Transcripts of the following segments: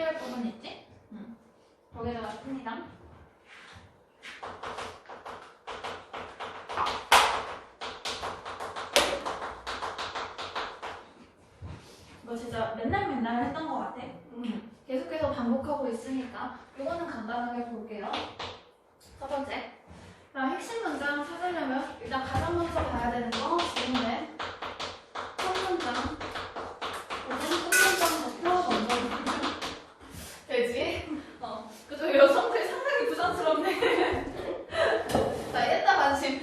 주의할 부분 있지? 거기다가 씁니다. 이거 진짜 맨날 했던 것 같아. 계속해서 반복하고 있으니까 이거는 간단하게 볼게요. 첫 번째, 핵심 문장 찾으려면 일단 가장 먼저 봐야 되는 거 지문의 첫 문장 혹은 끝 문장부터 먼저 보면 되지? 그죠? 여성들 상당히 부담스럽네. 자, 옛다 관심.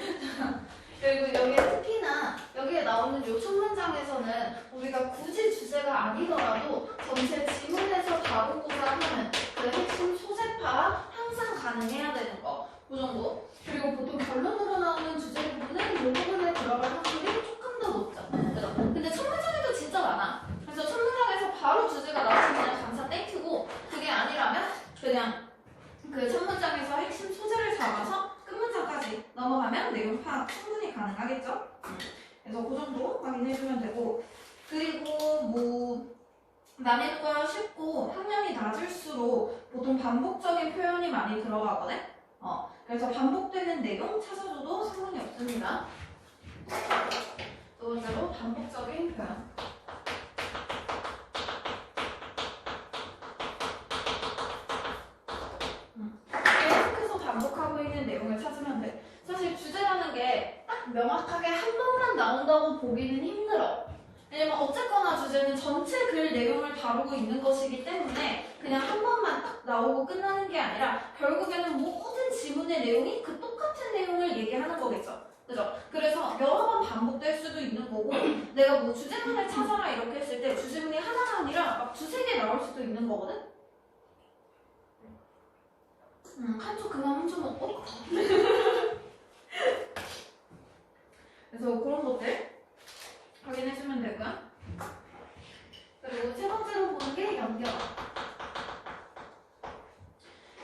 그리고 여기에 특히나 여기에 나오는 요 첫 문장에서는 우리가 굳이 주제가 아니더라도 전체 지문에서 다루고자 하는 그 핵심 소재 파악 항상 가능해야 되는 거. 그 정도. 그리고 보통 결론으로 나오는 주제 부분은 이 부분에 들어갈 확률이 조금 더 높죠. 그죠? 근데 첫 문장에도 진짜 많아. 그래서 첫 문장에서 바로 주제가 나오면 그냥 감사 땡큐고, 그게 아니라면 그냥 그 첫 문장에서 핵심 소재를 잡아서 끝 문장까지 넘어가면 내용 파악 충분히 가능하겠죠? 그래서 그 정도 확인해주면 되고, 그리고 뭐 난이도가 쉽고 학년이 낮을수록 보통 반복적인 표현이 많이 들어가거든? 그래서 반복되는 내용 찾아줘도 상관이 없습니다. 두 번째로 반복적인 표현. 계속해서 반복하고 있는 내용을 찾으면 돼. 사실 주제라는 게 딱 명확하게 한 번만 나온다고 보기는 힘들어. 왜냐면 어쨌거나 주제는 전체 글 내용을 다루고 있는 것이기 때문에 그냥 한 번만 딱 나오고 끝나는 게 아니라 결국에는 모든 지문의 내용이 그 똑같은 내용을 얘기하는 거겠죠. 그죠? 그래서 여러 번 반복될 수도 있는 거고, 내가 뭐 주제문을 찾아라 이렇게 했을 때 주제문이 하나가 아니라 막 두세 개 나올 수도 있는 거거든? 한쪽 그만 훔쳐먹고. 그래서 그런 것들 확인해주면 되고요. 그리고 세 번째로 보는 게 연결어.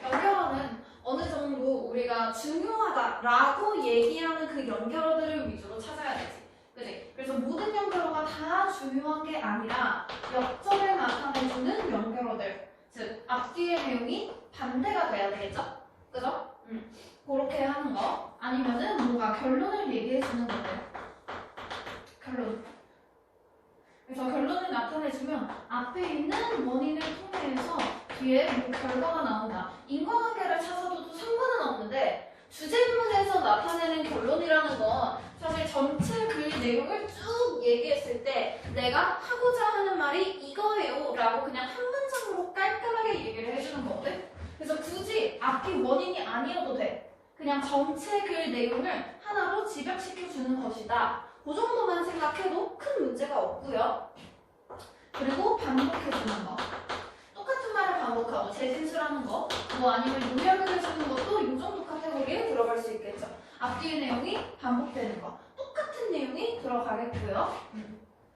연결어는 어느 정도 우리가 중요하다라고 얘기하는 그 연결어들을 위주로 찾아야 되지. 그치? 그래서 모든 연결어가 다 중요한 게 아니라 역점을 나타내주는 연결어들. 즉, 앞뒤의 내용이 반대가 돼야 되겠죠? 그죠? 그렇게 하는 거. 아니면은 뭔가 결론을 얘기해주는 것들. 결론. 그래서 결론을 나타내주면 앞에 있는 원인을 통해서 뒤에 뭐 결과가 나온다. 인과관계를 찾아도 상관은 없는데 주제문에서 나타내는 결론이라는 건 사실 전체 글 내용을 쭉 얘기했을 때 내가 하고자 하는 말이 이거예요 라고 그냥 한 문장으로 깔끔하게 얘기를 해주는 거거든. 그래서 굳이 앞이 원인이 아니어도 돼. 그냥 전체 글 내용을 하나로 집약시켜주는 것이다. 그 정도만 생각해도 큰 문제가 없고요. 그리고 반복해주는 거. 똑같은 말을 반복하고 재진술하는 거, 뭐 아니면 요약을 해주는 것도 이 정도 카테고리에 들어갈 수 있겠죠. 앞뒤의 내용이 반복되는 거. 똑같은 내용이 들어가겠고요.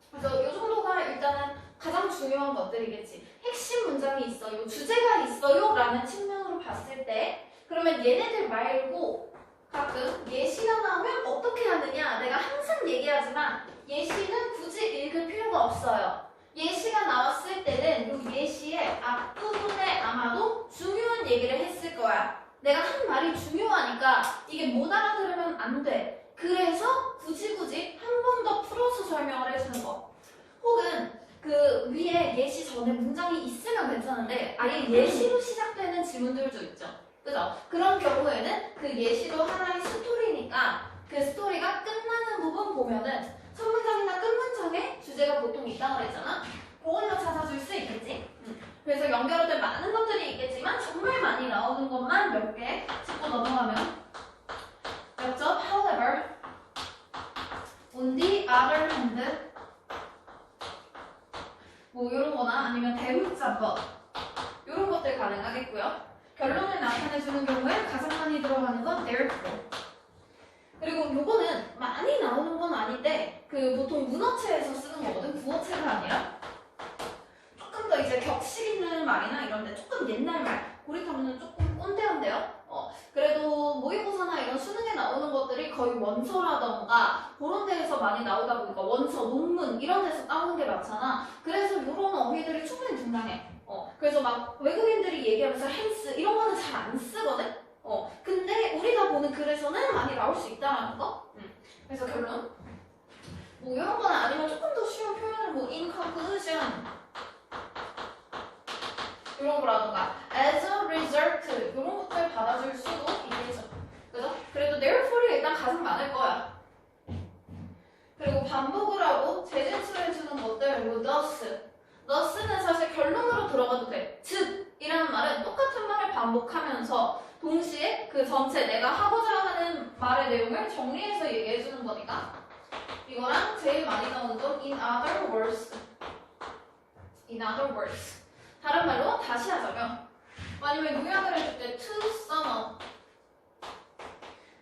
그래서 이 정도가 일단은 가장 중요한 것들이겠지. 핵심 문장이 있어요, 주제가 있어요 라는 측면으로 봤을 때 그러면 얘네들 말고 가끔 예시가 나오면 어떻게 하느냐. 내가 항상 얘기하지만 예시는 굳이 읽을 필요가 없어요. 예시가 나왔을 때는 이 예시의 앞부분에 아마도 중요한 얘기를 했을 거야. 내가 한 말이 중요하니까 이게 못 알아들으면 안 돼. 그래서 굳이 한 번 더 풀어서 설명을 해주는 거. 혹은 그 위에 예시 전에 문장이 있으면 괜찮은데 아예 예시로 시작되는 지문들도 있죠. 그죠? 그런 경우에는 그 예시도 하나의 스토리니까 그 스토리가 끝나는 부분 보면은 첫 문장이나 끝 문장에 주제가 보통 있다고 그랬잖아. 그걸로 찾아줄 수 있겠지? 그래서 연결어들 많은 것들이 있겠지만 정말 많이 나오는 것만 몇 개 짚고 넘어가면 역접, however, on the other hand 뭐 이런 거나 아니면 대문자 but 이런 것들 가능하겠고요. 결론을 나타내주는 경우에 가장 많이 들어가는 건 therefore. 그리고 요거는 많이 나오는 건 아닌데 그 보통 문어체에서 쓰는 거거든. 구어체가 아니라 조금 더 이제 격식 있는 말이나 이런데 조금 옛날 말 고리타면은 조금 꼰대한데요. 그래도 모의고사나 이런 수능에 나오는 것들이 거의 원서라던가 그런 데에서 많이 나오다 보니까 원서, 논문 이런 데서 따오는 게 많잖아. 그래서 이런 어휘들이 충분히 등장해. 그래서 막 외국인들이 얘기하면서 헨스 이런 거는 잘 안 쓰거든? 근데 우리가 보는 글에서는 많이 나올 수 있다라는 거? 그래서 결론. 뭐 이런 거는 아니면 조금 더 쉬운 표현을 뭐 in conclusion 이런 거라던가 as a result 이런 것들 받아줄 수도 있겠죠. 그죠? 그래도 therefore이 일단 가장 많을 거야. 그리고 반복을 하고 재진술해주는 것들 그리고 thus는 사실 결론으로 들어가도 돼. 즉 이라는 말은 똑같은 말을 반복하면서 동시에 그 전체 내가 하고자 하는 말의 내용을 정리해서 얘기해주는 거니까 이거랑 제일 많이 나오는 건 in other words. in other words. 다른 말로 다시 하자면 아니면 요약을 해줄 때 to sum up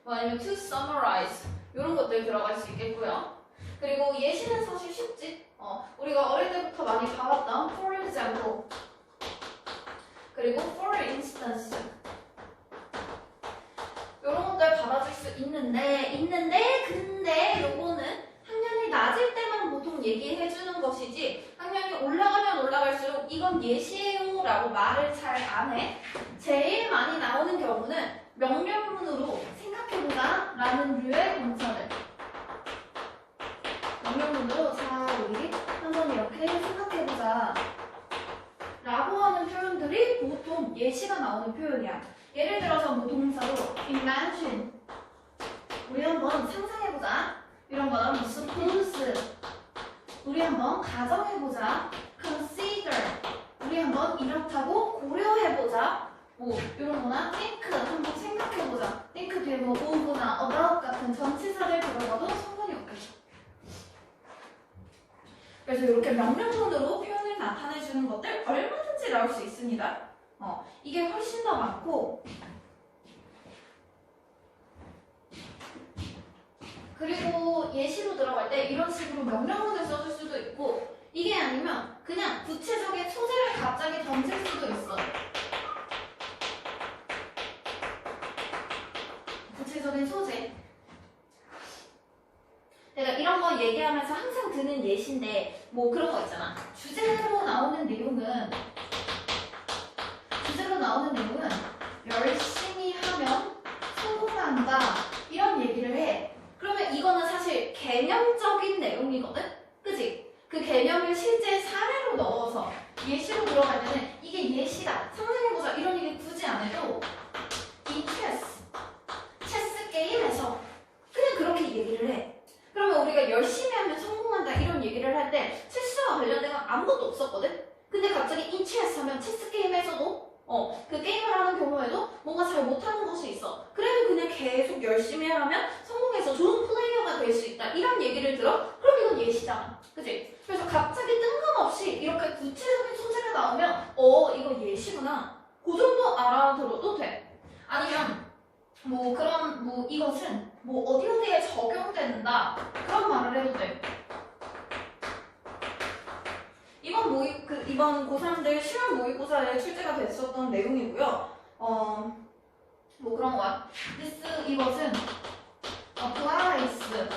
아니면 to summarize 이런 것들 들어갈 수 있겠고요. 그리고 예시는 사실 쉽지. 우리가 어릴 때부터 많이 봐왔던 for example 그리고 for instance 이런 것들 받아줄 수 있는데 근데 요거는 학년이 낮을 때만 보통 얘기해주는 것이지 학년이 올라가면 올라갈수록 이건 예시예요 라고 말을 잘 안 해. 제일 많이 나오는 경우는 명령문으로 생각해보자 라는 류의 문자들. 명령문으로 자 우리 한번 이렇게 생각해보자 라고 하는 표현들이 보통 예시가 나오는 표현이야. 예를 들어서 뭐 동사로 imagine 우리 한번 상상해보자 이런 거는 뭐 suppose 우리 한번 가정해보자 consider 우리 한번 이렇다고 고려해보자 뭐 이런 거나 think 한번 생각해보자 think 뒤에 뭐 of나 about 같은 전치사를 들어가도 상관이 없겠죠. 그래서 이렇게 명령문으로 표현을 나타내주는 것들 얼마든지 나올 수 있습니다. 이게 훨씬 더 많고 그리고 예시로 들어갈 때 이런 식으로 명령문을 써줄 수도 있고 이게 아니면 그냥 구체적인 소재를 갑자기 던질 수도 있어. 구체적인 소재. 내가 이런 거 얘기하면서 항상 드는 예시인데 뭐 그런 거 있잖아. 주제로 나오는 내용은 열심히 하면 성공한다 이런 얘기를 해. 그러면 이거는 사실 개념적인 내용이거든? 그치? 그 개념을 실제 사례로 넣어서 예시로 들어갈 때는 이게 예시다 상상해보자 이런 얘기 굳이 안 해도 이 체스 게임에서 그냥 그렇게 얘기를 해. 그러면 우리가 열심히 하면 성공한다 이런 얘기를 할 때 체스와 관련된 건 아무것도 없었거든? 근데 갑자기 in chess 하면 체스 게임에서도 그 게임을 하는 경우에도 뭔가 잘 못하는 것이 있어. 그래도 그냥 계속 열심히 하면 성공해서 좋은 플레이어가 될 수 있다 이런 얘기를 들어? 그럼 이건 예시잖아. 그치? 그래서 갑자기 뜬금없이 이렇게 구체적인 소재가 나오면 이거 예시구나 그 정도 알아들어도 돼. 아니면 뭐 그런 뭐 이것은 뭐 어디에 적용된다 그런 말을 해도 돼. 이번 고3들 실험 모의고사에 출제가 됐었던 내용이고요. 뭐 그런 거야. 이것은 applies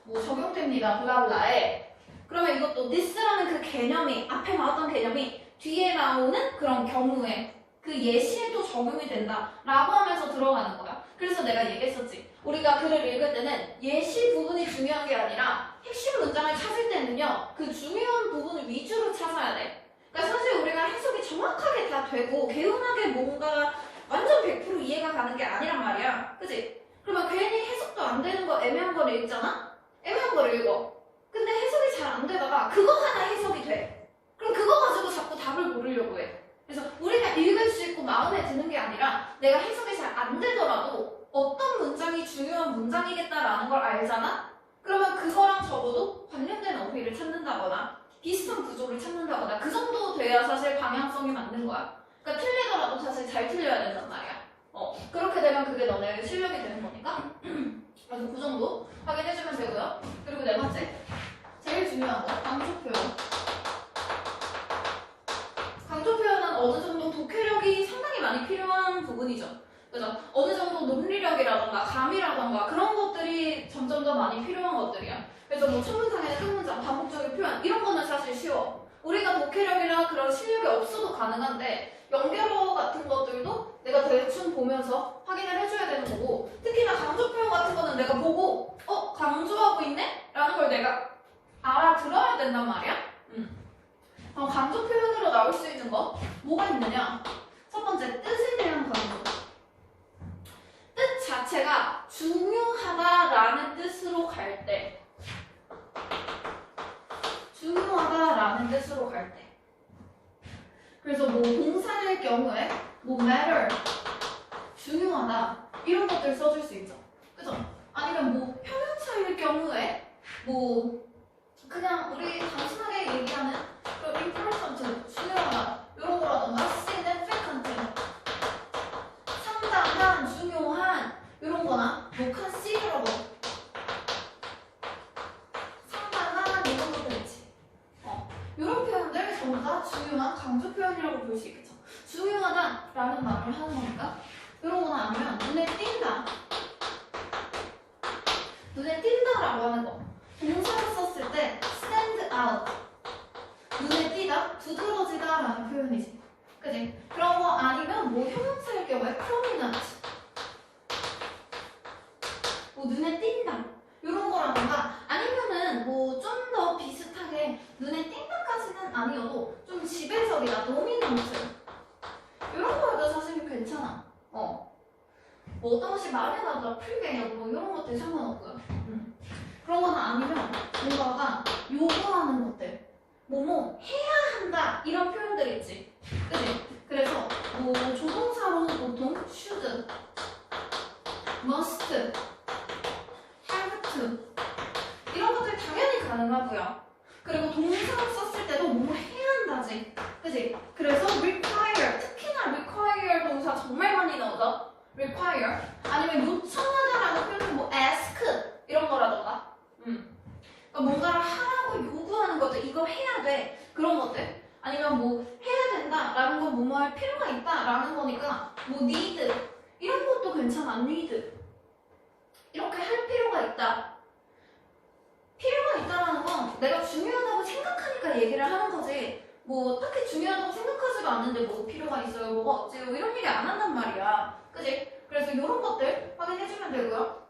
뭐 적용됩니다. 블라블라에. 그러면 이것도 this라는 그 개념이 앞에 나왔던 개념이 뒤에 나오는 그런 경우에 그 예시에도 적용이 된다 라고 하면서 들어가는 거야. 그래서 내가 얘기했었지. 우리가 글을 읽을 때는 예시 부분이 중요한 게 아니라 핵심 문장을 찾을 때는요 그 중요한 부분을 위주로 찾아야 돼. 그러니까 사실 우리가 해석이 정확하게 다 되고 개운하게 뭔가 완전 100% 이해가 가는 게 아니란 말이야. 그치? 그러면 괜히 해석도 안 되는 거 애매한 걸 읽잖아? 애매한 걸 읽어. 근데 해석이 잘 안 되다가 그거 하나 해석이 돼. 그럼 그거 가지고 자꾸 답을 모르려고 해. 그래서 우리가 읽을 수 있고 마음에 드는 게 아니라 내가 해석이 잘 안 되더라도 어떤 문장이 중요한 문장이겠다라는 걸 알잖아? 그러면 그거랑 적어도 관련된 어휘를 찾는다거나 비슷한 구조를 찾는다거나 그 정도 돼야 사실 방향성이 맞는 거야. 그러니까 틀리더라도 사실 잘 틀려야 된단 말이야. 그렇게 되면 그게 너네 실력이 되는 거니까. 그래서 그 정도 확인해주면 되고요. 그리고 네 번째, 제일 중요한 거, 강조 표현. 강조 표현은 어느 정도 독해력이 상당히 많이 필요한 부분이죠. 그죠? 어느 정도 논리력이라던가 감이라던가 그런 것들이 점점 더 많이 필요한 것들이야. 그래서 뭐 첫 문장에 끝 문장, 반복적인 표현 이런 거는 사실 쉬워. 우리가 독해력이나 그런 실력이 없어도 가능한데 연결어 같은 것들도 내가 대충 보면서 확인을 해줘야 되는 거고 특히나 강조 표현 같은 거는 내가 보고 강조하고 있네? 라는 걸 내가 알아들어야 된단 말이야. 그럼 강조 표현으로 나올 수 있는 거 뭐가 있느냐? 첫 번째 뜻에 대한 강조. 뜻 자체가 중요하다라는 뜻으로 갈 때, 중요하다라는 뜻으로 갈 때. 그래서 뭐 동사일 경우에 뭐 matter, 중요하다 이런 것들 써줄 수 있죠. 그죠? 아니면 뭐 형용사일 경우에 뭐 그냥 우리 단순하게 얘기하는 그 important, 중요하다 이런 거라던가 significant, 상당한, 중요한 이런 거나 뭐 considerable, 상당한 이런 것들 있지. 이런 표현들 전부 다 중요한 강조 표현이라고 볼 수 있겠죠. 중요하다라는 말을 하는 거니까 이런 거나 아니면 눈에 띈다. 눈에 띈다라고 하는 거. 동사를 썼을 때 stand out. 눈에 띄다, 두드러지다라는 표현이지. 그지? 그런 거 아니면 뭐 형용사일 경우에 prominent. 뭐 눈에 띈다. 이런 거라던가 아니면은 뭐 좀 더 비슷하게 눈에 띈다까지는 아니어도 좀 지배적이다, dominant. 이런 거에도 사실 괜찮아. 뭐 어떤 것이 말이 나더라, 풀개혁 뭐 이런 것들 상관없고요. 그런 거는 아니면 뭔가가 요구하는 것들, 뭐뭐 해야 한다 이런 표현들 있지, 그치? 그래서 뭐 조동사로는 보통 should, must, have to 이런 것들 당연히 가능하고요. 그리고 동사로 썼을 때도 뭐 해야 한다지, 그치? 그래서 require, 특히나 require 동사 정말 많이 나오죠. require 아니면 요청하다라는 표현은 뭐 ask 이런 거라던가. 그러니까 뭔가를 하라고 요구하는 것들, 이거 해야 돼 그런 것들, 아니면 뭐 해야 된다라는 건 뭐뭐 할 필요가 있다라는 거니까 뭐 need 이런 것도 괜찮아. need 이렇게 할 필요가 있다. 필요가 있다라는 건 내가 중요하다고 생각하니까 얘기를 하는 거지 뭐 딱히 중요하다고 생각하지도 않는데 뭐 필요가 있어요, 뭐가 없지요 이런 얘기 안 한단 말이야, 그지? 그래서 이런 것들 확인해주면 되고요.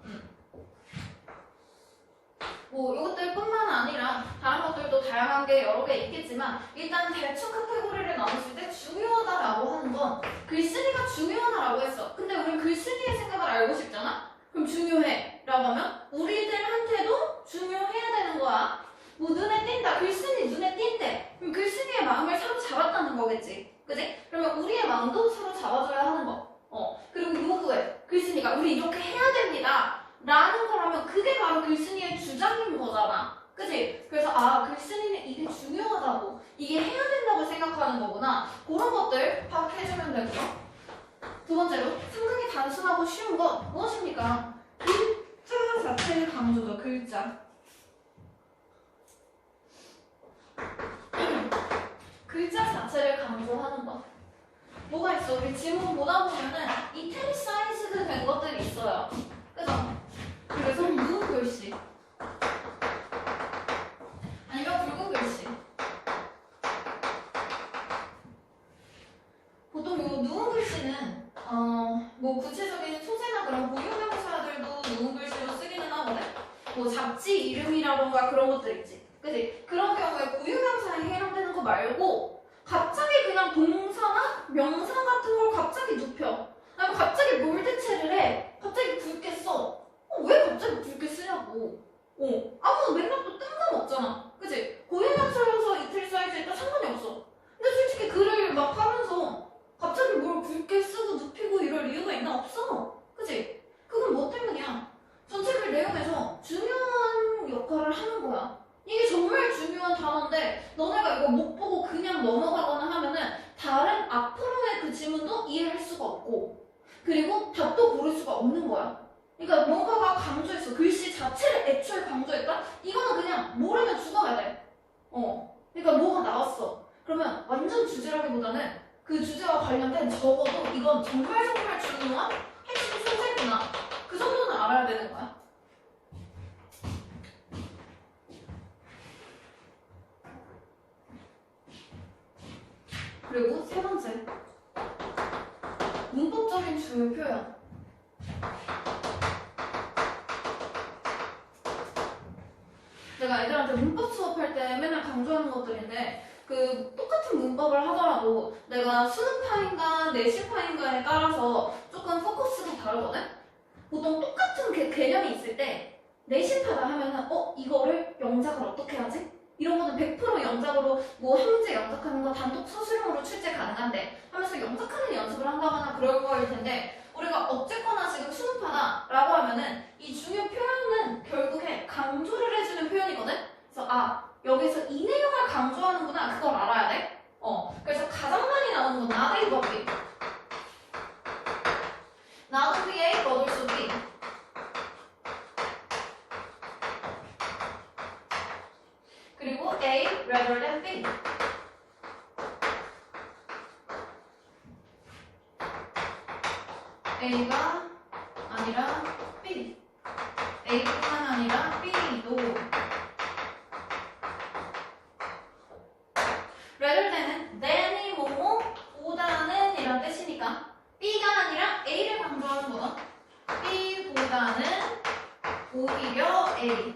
뭐 이것들 뿐만 아니라 다른 것들도 다양한 게 여러 개 있겠지만 일단 대충 카테고리를 나눴을 때 중요하다라고 하는 건 글쓰기가 중요하다라고 했어. 근데 우리 글쓰기의 생각을 알고 싶잖아? 그럼 중요해 라고 하면 우리들한테도 중요해야 되는 거야. 뭐 눈에 띈다, 글쓰기 눈에 띈대. 그럼 글쓰기의 마음을 사로잡았다는 거겠지, 그지? 그러면 우리의 마음도 사로잡아줘야 하는 거. 그리고 요구해, 글쓰기가 우리 이렇게 해야 됩니다 라는 거라면 그게 바로 글쓴이의 주장인 거잖아, 그치? 그래서 글쓴이는 이게 중요하다고, 이게 해야 된다고 생각하는 거구나, 그런 것들 파악해주면 되고요. 두 번째로 상당히 단순하고 쉬운 건 무엇입니까? 글자 자체의 강조죠. 글자 글자 자체를 강조하는 거. 뭐가 있어? 우리 지문 보다 보면은 이태리사이즈드 된 것들이 있어요, 그죠? 그래서 누운 글씨 아니면 굵은 글씨. 보통 요 누운 글씨는 뭐 구체적인 소재나 그런 고유명사들도 누운 글씨로 쓰기는 하거든. 뭐 잡지 이름이라던가 그런 것들 있지, 그치? 그런 경우에 고유명사에 해당되는 거 말고 갑자기 그냥 동사나 명사 같은 걸 갑자기 눕혀, 아니면 갑자기 몰드체를 해, 갑자기 굵게 써. 왜 갑자기 굵게 쓰냐고. 아무 맥락도 뜬금없잖아, 그치? 고유명사여서 이틀 사이즈니까 상관이 없어. 근데 솔직히 글을 막 하면서 갑자기 뭘 굵게 쓰고 눕히고 이럴 이유가 있나? 없어, 그치? 그건 뭐 때문이야? 전체 글 내용에서 중요한 역할을 하는 거야. 이게 정말 중요한 단어인데 너네가 이거 못 보고 그냥 넘어가거나 하면은 다른 앞으로의 그 지문도 이해할 수가 없고 그리고 답도 고를 수가 없는 거야. 그러니까 뭔가가 강조했어. 글씨 자체를 애초에 강조했다? 이거는 그냥 모르면 죽어야 돼. 그러니까 뭐가 나왔어. 그러면 완전 주제라기보다는 그 주제와 관련된 적어도 이건 정말 중요한 핵심 소재구나. 그 정도는 알아야 되는 거야. 그리고 세 번째, 문법적인 중요 표현. 내가 애들한테 문법 수업할 때 맨날 강조하는 것들인데 그 똑같은 문법을 하더라도 내가 수능파인가 내신파인가에 따라서 조금 포커스가 다르거든? 보통 똑같은 개념이 있을 때 내신파다 하면은 이거를 영작을 어떻게 하지? 이런 거는 100% 영작으로 뭐 한 문제 영작하는 거 단독 서술형으로 출제 가능한데 하면서 영작하는 연습을 한다거나 그럴 거일 텐데 우리가 어쨌거나 지금 수능파다라고 하면은 이 중요 표현은 결국에 강조를 해주는 표현이거든? 그래서 여기서 이 내용을 강조하는구나 그걸 알아야 돼. 그래서 가장 많이 나오는 건 not A but B. not only A but also B. 그리고 A rather than B. A가 아니라 B. A뿐만 아니라 B도. rather than은 뭐뭐보다는 이란 뜻이니까 B가 아니라 A를 강조하는 거다. B보다는 오히려 A.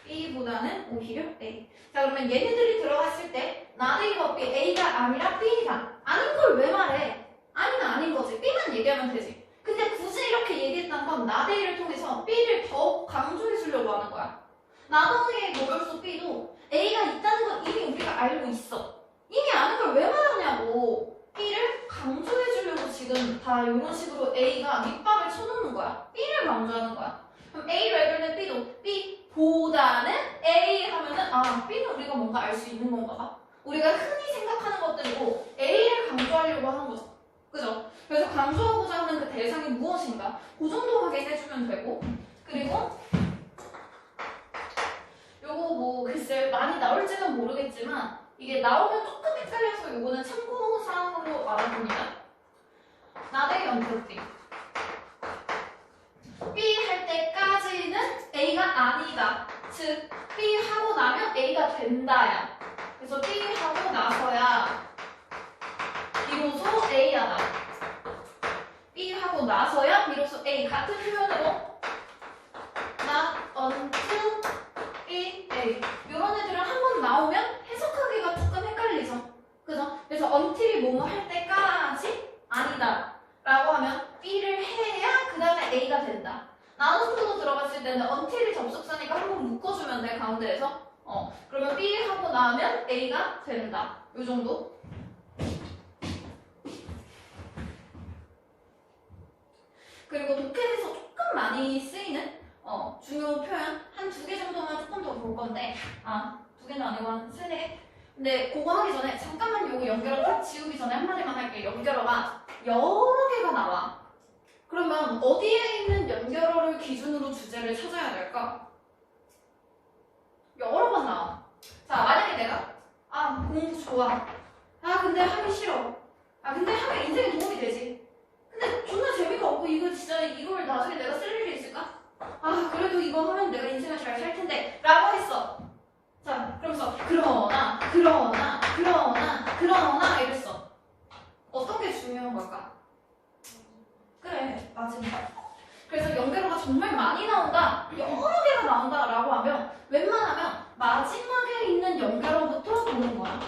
B보다는 오히려 A. 자 그러면 얘네들이 들어갔을 때 not A but B, A가 아니라 B다. 아닌 걸 왜 말해? 아니면 아닌 거지. B만 얘기하면 되지. 근데 굳이 이렇게 얘기했던 건 not A를 통해서 B를 더 강조해 주려고 하는 거야. not only A but also B도 A가 있다는 건 이미 우리가 알고 있어. 이미 아는 걸 왜 말하냐고. B를 강조해 주려고 지금 다 이런 식으로 A가 밑밥을 쳐놓는 거야. B를 강조하는 거야. 그럼 A rather than B도 B보다는 A 하면은 B는 우리가 뭔가 알 수 있는 건가 봐. 우리가 흔히 생각하는 것들이고 A를 강조하려고 하는 거죠. 그죠? 그래서 강조하고자 하는 그 대상이 무엇인가 그 정도 확인해주면 되고 그리고 요거 뭐 글쎄 많이 나올지는 모르겠지만 이게 나오면 조금 헷갈려서 요거는 참고사항으로 알아봅니다. 나대 연습 B 할 때까지는 A가 아니다. 즉 B 하고 나면 A가 된다야. 그래서 B 하고 나서야 비로소 A야다. B 하고 나서야 비로소 A. 같은 표현으로 not until B, A 이런 애들은 한 번 나오면 해석하기가 조금 헷갈리죠. 그죠? 그래서 until이 뭐뭐 할 때까지 아니다 라고 하면 B를 해야 그 다음에 A가 된다. 나눠서도 들어갔을 때는 until이 접속사니까 한 번 묶어주면 돼 가운데에서. 그러면 B 하고 나면 A가 된다. 요 정도. 그리고 독해에서 조금 많이 쓰이는 중요 표현 한 2개 정도만 조금 더 볼 건데 2개는 아니고 한 3, 4개. 근데 그거 하기 전에 잠깐만 요거 연결어 딱 지우기 전에 한마디만 할게요. 연결어가 여러 개가 나와. 그러면 어디에 있는 연결어를 기준으로 주제를 찾아야 될까? 여러 번 나와. 자 만약에 내가 공부 좋아. 근데 하기 싫어. 근데 하면 인생에 도움이 되지. 근데 존나 재미가 없고 이거 진짜 이걸 나중에 내가 쓸 일이 있을까? 그래도 이거 하면 내가 인생을 잘 살 텐데 라고 했어. 자 그러면서 그러나 이랬어. 어떤 게 중요한 걸까? 그래 마지막. 그래서 연결어가 정말 많이 나온다, 여러 개가 나온다 라고 하면 웬만하면 마지막에 있는 연결어부터 보는 거야.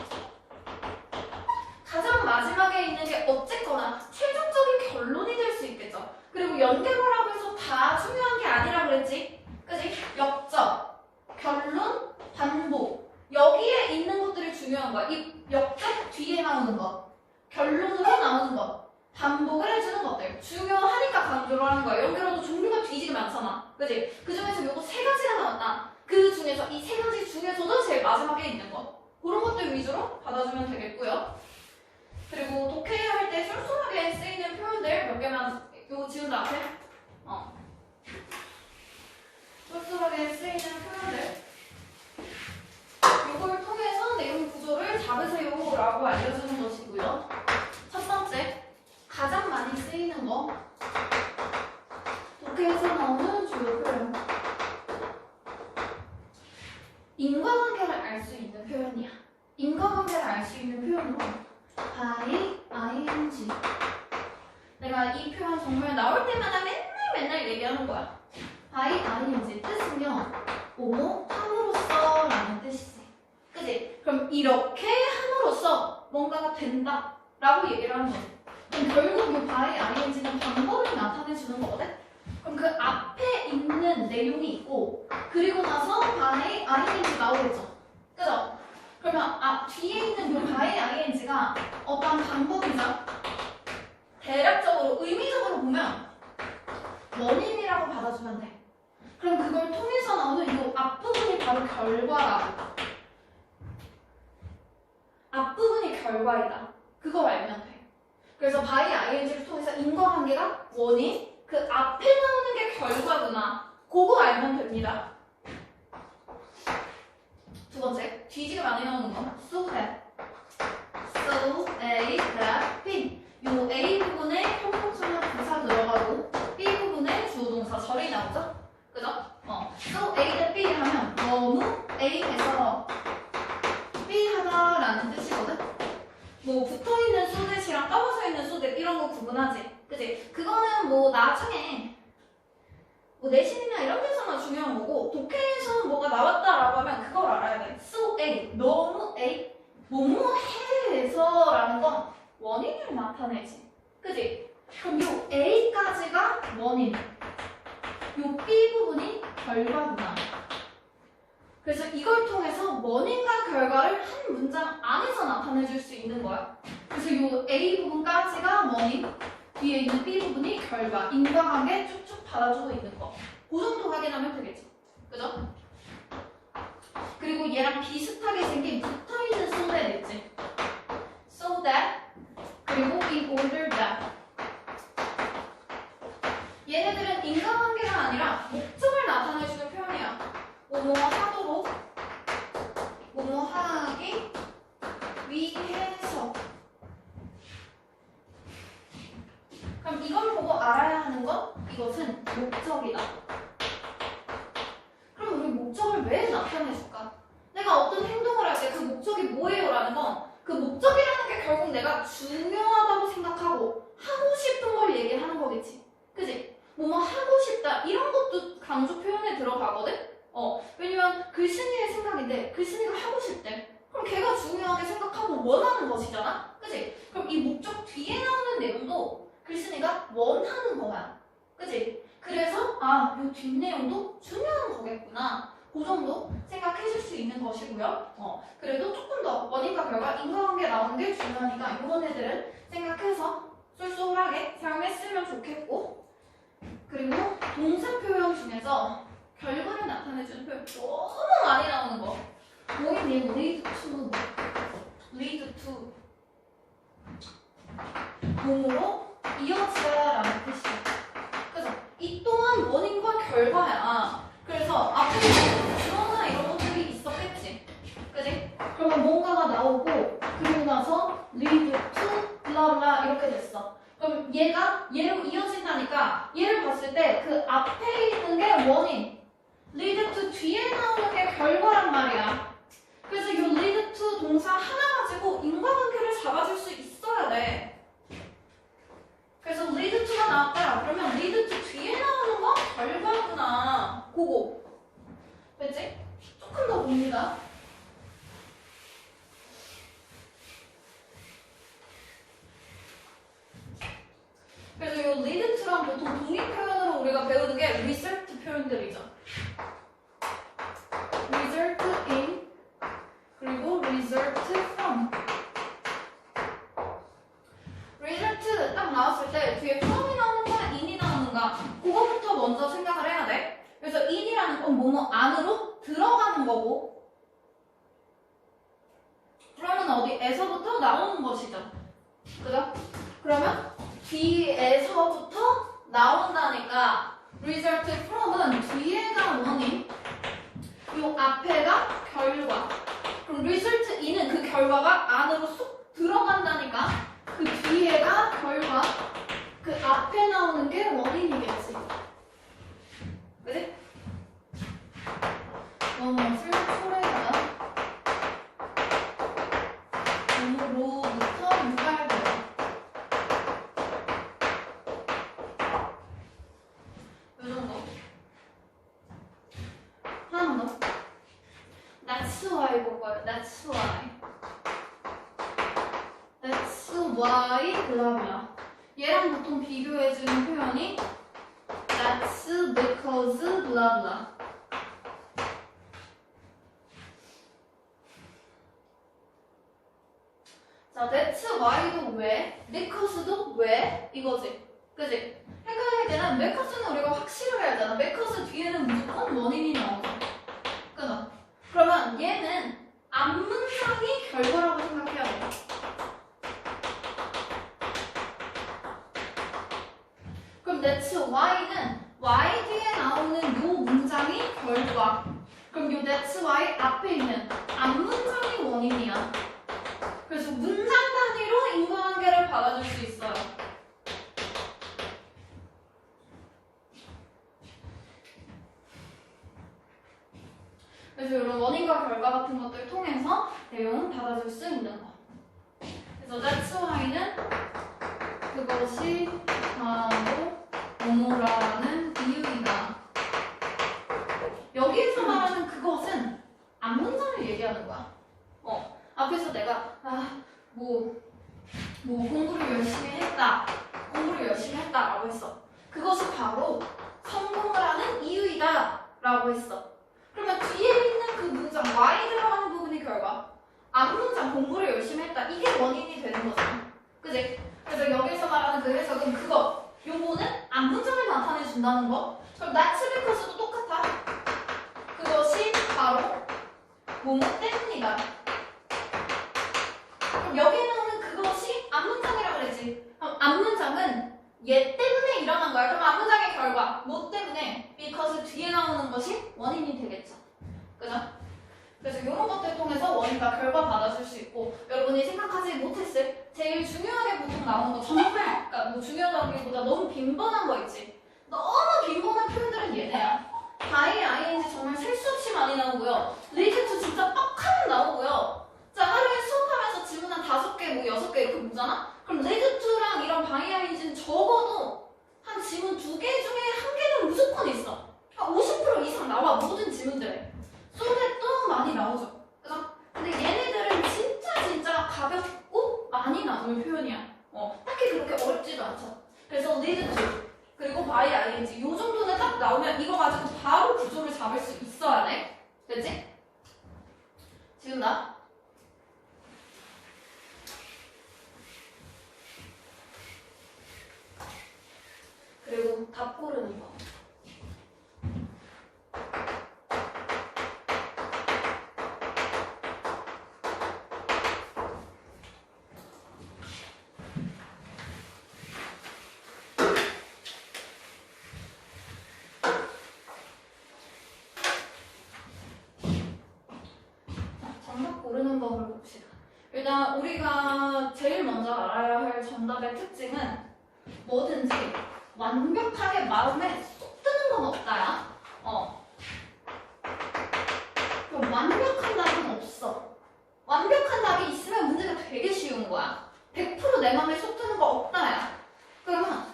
가장 마지막에 있는 게 어쨌거나 최종적인 결론이 될 수 있겠죠. 그리고 연결어라고 해서 다 중요한 게 아니라 그랬지. 그치? 역적, 결론, 반복 여기에 있는 것들이 중요한 거야. 이 역적 뒤에 나오는 것, 결론으로 나오는 것, 반복을 해주는 것들 중요하니까 강조를 하는 거야. 연결어도 종류가 뒤지게 많잖아. 그치? 그 중에서 요거 3가지가 나왔다. 그 중에서 이 3가지 중에서도 제일 마지막에 있는 것, 그런 것들 위주로 받아주면 되겠고요. 그리고 독해할 때 쏠쏠하게 쓰이는 표현들 몇 개만 요거 지운다 앞에 쏠쏠하게 쓰이는 표현들 요걸 통해서 내용 구조를 잡으세요 라고 알려주는 것이고요. 첫 번째, 가장 많이 쓰이는 거 독해에서 나오는 주요 표현. 인과관계를 알 수 있는 표현이야. 인과관계를 알 수 있는 표현으로 by ing. 내가 이 표현 정말 나올 때마다 맨날 얘기하는 거야. by ing 뜻은요, 뭐뭐 함으로써 라는 뜻이지. 그치? 그럼 이렇게 함으로써 뭔가가 된다 라고 얘기를 하는 거지. 그럼 결국 이 by ing는 방법을 나타내주는 거거든? 그럼 그 앞에 있는 내용이 있고, 그리고 나서 by ing 나오겠죠? 그죠? 그러면 뒤에 있는 이 by ing가 어떤 방법이죠? 대략적으로, 의미적으로 보면 원인이라고 받아주면 돼. 그럼 그걸 통해서 나오는 이 앞부분이 바로 결과라고. 앞부분이 결과이다. 그걸 알면 돼. 그래서 by ing를 통해서 인과관계가 원인, 그 앞에 나오는 게 결과구나. 그거 알면 됩니다. 두 번째, 뒤지가 많이 나오는 건 so that. so, A, that, B. 요 A 부분에 형용사나 부사 들어가고 B 부분에 주어동사 절이 나오죠? 그죠? so A that B 하면 너무 A에서 B 하다라는 뜻이거든? 뭐 붙어있는 so that이랑 떨어져 있는 so that 이런 거 구분하지? 그치? 그거는 뭐 나중에 뭐 내신이나 이런 데서만 중요한 거고, 독해에서는 뭐가 나왔다라고 하면 그걸 알아야 돼. so A, 너무 A, 뭐뭐 해에서 라는 건 원인을 나타내지. 그치? 그럼 요 A까지가 원인, 요 B 부분이 결과구나. 그래서 이걸 통해서 원인과 결과를 한 문장 안에서 나타내줄 수 있는 거야. 그래서 요 A 부분까지가 원인, 뒤에 있는 B 부분이 결과, 인과관계 쭉쭉 받아주고 있는 거. 그 정도 확인하면 되겠죠. 그죠? 그리고 얘랑 비슷하게 생긴 붙어있는 so that 있지. so that, 그리고 in order that. 얘네들은 인과관계가 아니라 목적을 나타내주는 표현이야. 뭐뭐 하도록, 뭐뭐 하기 위해서. 그럼 이걸 보고 알아야 하는 건 이것은 목적이다. 그럼 우리 목적을 왜 나타내줄까? 내가 어떤 행동을 할 때 그 목적이 뭐예요? 라는 건 그 목적이라는 게 결국 내가 중요하다고 생각하고 하고 싶은 걸 얘기하는 거겠지. 그지? 뭐뭐 하고 싶다 이런 것도 강조 표현에 들어가거든? 왜냐면 글쓴이의 생각인데 글쓴이가 하고 싶대. 그럼 걔가 중요하게 생각하고 원하는 것이잖아? 그지? 그럼 이 목적 뒤에 나오는 내용도 글쓴이가 원하는 거야. 그지? 그래서 요 뒷내용도 중요한 거겠구나. 그 정도 생각해줄 수 있는 것이고요. 그래도 조금 더 원인과 결과, 인과관계 나오는 게 중요하니까 이런 애들은 생각해서 쏠쏠하게 사용했으면 좋겠고, 그리고 동사 표현 중에서 결과를 나타내주는 표현 너무 많이 나오는 거. 뭐이니? lead to, lead to. 몸으로 이어지다라는 뜻이야. 그죠? 이 또한 원인과 결과야. 그래서 앞에 주어나 이런 것들이 있었겠지. 그지? 그러면 뭔가가 나오고, 그리고 나서 lead to, 블라블라 이렇게 됐어. 그럼 얘가 얘로 이어진다니까 얘를 봤을 때 그 앞에 있는 게 원인, lead to 뒤에 나오는 게 결과란 말이야. 그래서 이 lead to 동사 하나 가지고 인과관계를 잡아줄 수 있어야 돼. 그래서 lead to가 나왔다. 그러면 lead to 뒤에 나오는 건 결과구나. 그거. 그치? 조금 더 봅니다. 그래서 이 lead to랑 보통 동의 표현으로 우리가 배우는 게 result 표현들이죠. result in, 그리고 result from. result 딱 나왔을 때 뒤에 from이 나오는가 in이 나오는가 그거부터 먼저 생각을 해야 돼. 그래서 in이라는 건 뭐뭐 안으로 들어가는 거고, from은 어디에서부터 나오는 것이죠. 그죠? 그러면 뒤에서부터 나온다니까 result from은 뒤에가 원인, 요 앞에가 결과. 그럼 result in은 그 결과가 안으로 쏙 들어간다니까 그 뒤에가 결과, 그 앞에 나오는 게 원인이겠지. 그치? 너무 술래가 That's why. That's why 블라블라. 얘랑 보통 비교해주는 표현이 That's because 블라블라. 자, that's why도 왜, because도 왜 이거지, 그지? 헷갈릴 때는 because는 우리가 확실하게 알잖아. because 뒤에는 무조건 원인이 나오죠. 끊어. 그러면 얘는 앞문장이 결과라고 생각해야 돼. 그럼 that's why는 why 뒤에 나오는 요 문장이 결과. 그럼 요 that's why 앞에 있는 앞문장이 원인이야. 그래서 문장 단위로 인과관계를 받아줄 수 있어요. 그래서 이런 원인과 결과 같은 것들을 통해서 내용 받아줄 수 있는 거. 그래서 that's why는 그것이 바로 뭐뭐라는 이유이다. 여기에서 말하는 그것은 앞문장을 얘기하는 거야. 앞에서 내가 공부를 열심히 했다. 공부를 열심히 했다라고 했어. 그것이 바로 성공을 하는 이유이다 라고 했어. 그러면 뒤에 있는 그 문장 why 들어가는 부분이 결과. 앞문장 공부를 열심히 했다. 이게 원인이 되는 거잖아. 그지? 그래서 여기서 말하는 그 해석은 그거. 요거는 앞문장을 나타내 준다는 거. 그럼 that's because도 똑같아. 그것이 바로 뭐뭐 때문이다. 그럼 여기에 나오는 그것이 앞문장이라고 그랬지. 그럼 앞문장은 얘 때문에 일어난 거야. 그럼 앞문장의 결과 뭐 때문에 because 뒤에 나오는 것이 원인이 되겠죠. 그죠? 그래서 이런 것들 통해서 원인과 결과 받아줄 수 있고, 여러분이 생각하지 못했을 제일 중요하게 보통 나오는 거 정말 그러니까 뭐 중요하다기보다 너무 빈번한 거 있지. 너무 빈번한 표현들은 얘네야. by, ing 정말 셀 수 없이 많이 나오고요. lead to 진짜 뻑하면 나오고요. 자, 하루에 수업하면서 지문 한 5개, 뭐 6개 이렇게 보잖아? 그럼 lead to랑 이런 by, ing는 적어도 한 지문 2개 중에 1개는 무조건 있어. 한 50% 이상 나와, 모든 지문들에. 소넷도 많이 나오죠. 그죠? 근데 얘네들은 진짜 가볍고 많이 나오는 표현이야. 딱히 그렇게 어렵지도 않죠. 그래서 lead to, 그리고 by, ing 요 정도는 딱 나오면 이거 가지고 바로 구조를 잡을 수 있어야 돼. 그치? 지금 나? 그리고 답 고르는 거. 정답 고르는 법을 봅시다. 일단 우리가 제일 먼저 알아야 할 정답의 특징은 뭐든지 완벽하게 마음에 쏙 드는 건 없다야. 그럼 완벽한 답은 없어. 완벽한 답이 있으면 문제가 되게 쉬운 거야. 100% 내 마음에 쏙 드는 거 없다야. 그러면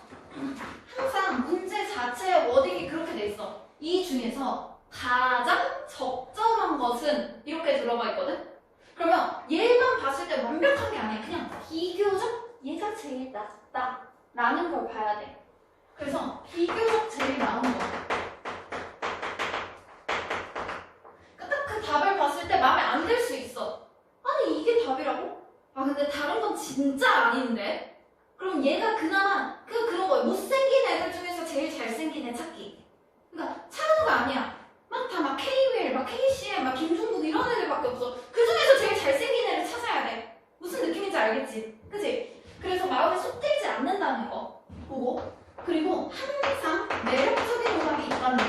항상 문제 자체의 워딩이 그렇게 돼 있어. 이 중에서 가장 적절한 것은 이렇게 들어가 있거든? 그러면 얘만 봤을 때 완벽한 게 아니야. 그냥 비교적 얘가 제일 낫다 라는 걸 봐야 돼. 그래서 비교적 제일 나은 거. 딱 그 답을 봤을 때 마음에 안 들 수 있어. 아니 이게 답이라고? 아 근데 다른 건 진짜 아닌데? 그럼 얘가 그나마 그런 거야. 못생긴 애들 중에서 제일 잘생긴 애 찾기. 그러니까 차은우가 아니야. 막 K-윌, 막 KCM, 막 김종국 이런 애들밖에 없어. 그 중에서 제일 잘생긴 애를 찾아야 돼. 무슨 느낌인지 알겠지? 그치? 그래서 마음에 쏙 들지 않는다는 거 보고, 그리고 항상 매력적인 오답이 있다는 거.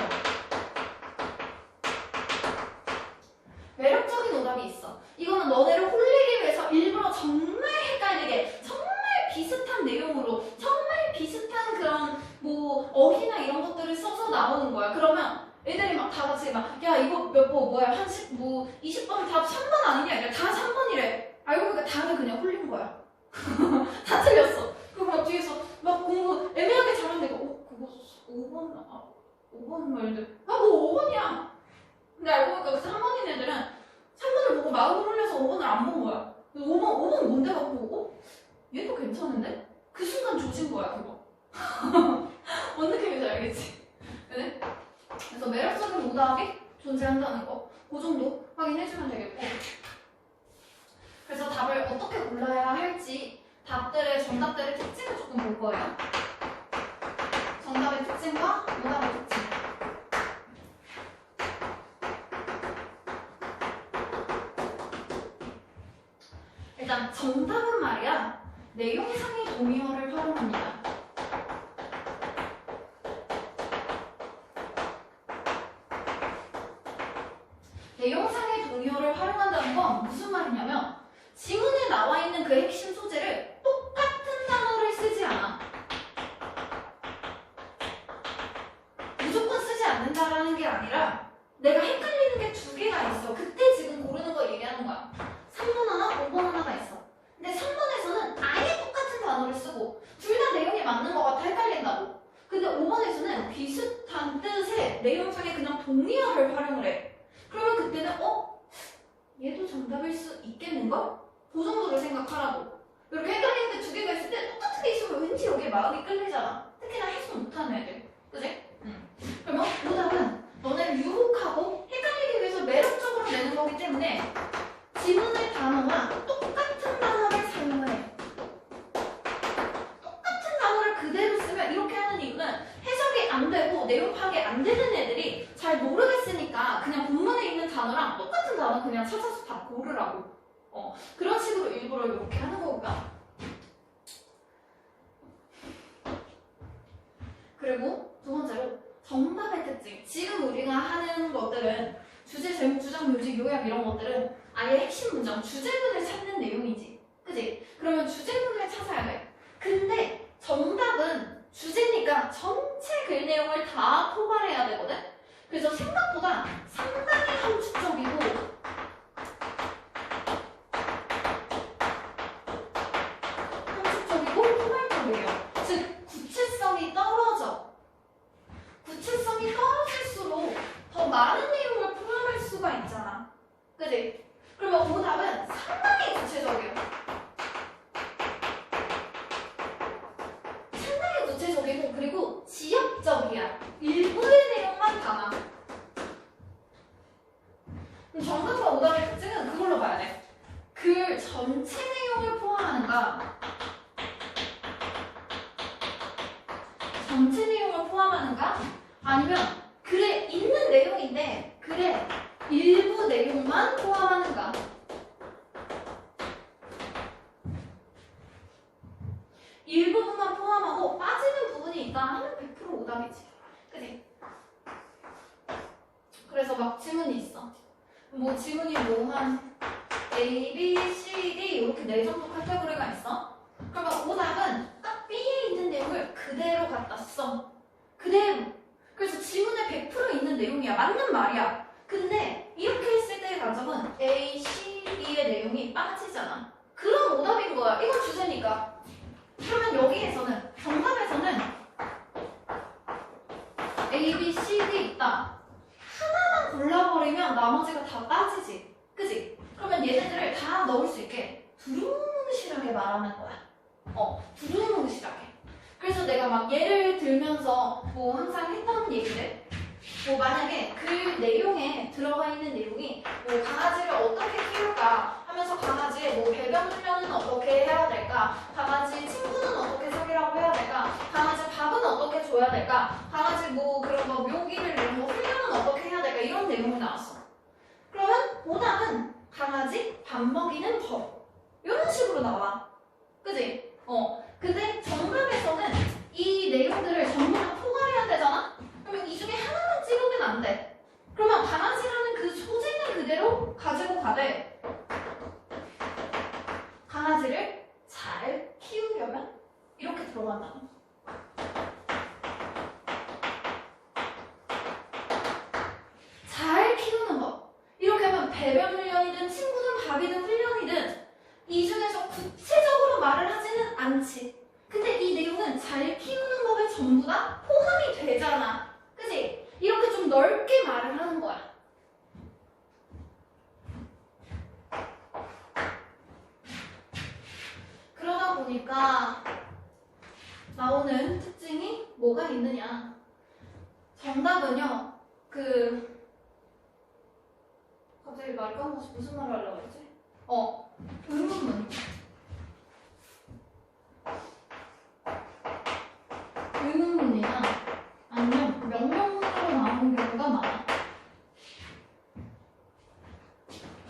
매력적인 오답이 있어. 이거는 너네를 홀리기 위해서 일부러 정말 헷갈리게, 정말 비슷한 내용으로, 정말 비슷한 그런 뭐 어휘나 이런 것들을 써서 나오는 거야. 그러면 애들이 막 다 같이 막 야 이거 뭐야 한 20번 답 3번 아니냐? 야, 다 3번이래. 알고 보니까 다들 그냥 홀린 거야. 다 틀렸어. 그리고 막 뒤에서 막 공부 애매하게 잘하는데 그거 5번 말인데 뭐 5번이야. 근데 알고 보니까 그 3번인 애들은 3번을 보고 마음을 올려서 5번을 안 본 거야. 5번 뭔데 하고 보고 얘도 괜찮은데? 그 순간 조진 거야 그거. 뭔 느낌인지 알겠지? 그래? 그래서 매력적인 오답이 존재한다는 거, 그 정도 확인해주면 되겠고, 그래서 답을 어떻게 골라야 할지 정답들의 특징을 조금 볼 거예요. 정답의 특징과 오답의 특징. 일단 정답은 말이야, 내용상의 동의어를 활용합니다. 내용상의 동의어를 활용한다는 건 무슨 말이냐면 지문에 나와 있는 그 핵심 소재를 똑같은 단어를 쓰지 않아. 무조건 쓰지 않는다라는 게 아니라 내가 헷갈리는 게 두 개가 있어. 그때 지금 고르는 거 얘기하는 거야. 3번 하나, 5번 하나가 있어. 근데 3번에서는 아예 똑같은 단어를 쓰고 둘 다 내용이 맞는 것 같아 헷갈린다고. 근데 5번에서는 비슷한 뜻의 내용상에 그냥 동의어를 활용을 해. 그러면 그때는 얘도 정답일 수 있겠는걸? 그 정도를 생각하라고. 이렇게 헷갈리는 게 두 개가 있을 때 똑같은 게 있으면 왠지 여기에 마음이 끌리잖아. 특히나 해석 못하는 애들. 그지? 그러면 오답은 너네를 유혹하고 헷갈리기 위해서 매력적으로 내는 거기 때문에 지문의 단어와 똑같은 단어를 사용을 해. 똑같은 단어를 그대로 쓰면 이렇게 하는 이유는 해석이 안 되고 내용 파악이 안 되는 애들이 잘 모르겠으니까 그냥 본문에 있는 단어랑 똑같은 단어 그냥 찾아서 다 고르라고. 그런 식으로 일부러 이렇게 하는 거구나. 그리고 두 번째로 정답의 특징. 지금 우리가 하는 것들은 주제, 제목, 주장, 묘지, 요약 이런 것들은 아예 핵심 문장, 주제문을 찾는 내용이지. 그지? 그러면 주제문을 찾아야 돼. 근데 정답은 주제니까 전체 글 내용을 다 포괄해야 되거든? 그래서 생각보다 상당히 함축적이고 포괄적이에요. 즉 구체성이 떨어져. 구체성이 떨어질수록 더 많은 내용을 포함할 수가 있잖아. 그지? 그러면 오답은 상당히 구체적이에요. 상당히 구체적이고 그리고 지역적이야. 일부의 내용만 담아. 정답과 오답의 특징은 그걸로 봐야 돼. 글 전체 내용을 포함하는가, 전체 내용을 포함하는가, 아니면 글에 있는 내용인데 글에 일부 내용만 포함하는가. 일부분만 포함하고 빠지는 부분이 있다 하면 100% 오답이지. 그치? 그래서 막 지문이 있어. 뭐 지문이 뭐 한 A, B, C, D 이렇게 네 정도 카테고리가 있어. 그러면 오답은 딱 B에 있는 내용을 그대로 갖다 써. 그대로. 그래서 지문에 100% 있는 내용이야. 맞는 말이야. 근데 이렇게 했을 때의 관점은 A, C, D의 내용이 빠지잖아. 그럼 오답인 거야. 이건 주제니까. 그러면 여기에서는 정답에서는 A, B, C, D 있다. 하나만 골라버리면 나머지가 다 빠지지. 그지? 그러면 얘네들을 다 넣을 수 있게 두루뭉실하게 말하는 거야. 두루뭉실하게. 그래서 내가 막 예를 들면서 뭐 항상 했던 얘기들, 뭐 만약에 그 내용에 들어가 있는 내용이 뭐 강아지를 어떻게 키울까 하면서 강아지의 뭐 배변 훈련은 어떻게 해야 될까, 강아지 친구는 어떻게 사귀라고 해야 될까, 강아지 밥은 어떻게 줘야 될까, 강아지 뭐 그런 거 묘기를 이런 거 훈련은 어떻게 해야 될까, 이런 내용이 나왔어. 그러면 오답은 강아지 밥 먹이는 법 이런 식으로 나와. 그지? 근데 정답에서는 이 내용들을 전부 다 포괄해야 되잖아? 그러면 이 중에 하나만 찍으면 안 돼. 그러면 강아지라는 그 소재는 그대로 가지고 가되 강아지를 잘 키우려면 이렇게 들어간다. 잘 키우는 법. 이렇게 하면 배변 훈련이든 친구든 밥이든 훈련이든 이 중에서 구체적으로 말을 하지는 않지. 근데 이 내용은 잘 키우는 법에 전부 다 포함이 되잖아. 그치? 이렇게 좀 넓게 말을 하는 거야. 보니까 나오는 특징이 뭐가 있느냐. 정답은요. 갑자기 말 까먹었어. 무슨 말을 하려고 했지? 의문문. 의문문이나 아니면 명령문으로 나오는 경우가 많아.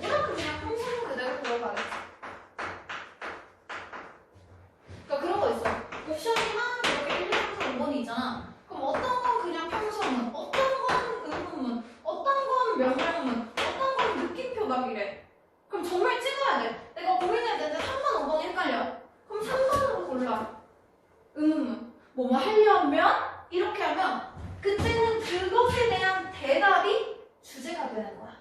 이러면 그냥 평소문 그대로 들어가겠지. 그러니까 그런 거 있어. 옵션이 막 이렇게 1, 2, 3, 4, 5번이 있잖아. 그럼 어떤 건 그냥 평소문, 어떤 건 의문문, 어떤 건 명령문, 어떤 건 느낌표 막 이래. 그럼 정말 찍어야 돼. 내가 고민해야 되는데 3번, 5번이 헷갈려. 그럼 3번으로 골라. 의문문. 뭐뭐 하려면 이렇게 하면 그때는 그것에 대한 대답이 주제가 되는 거야.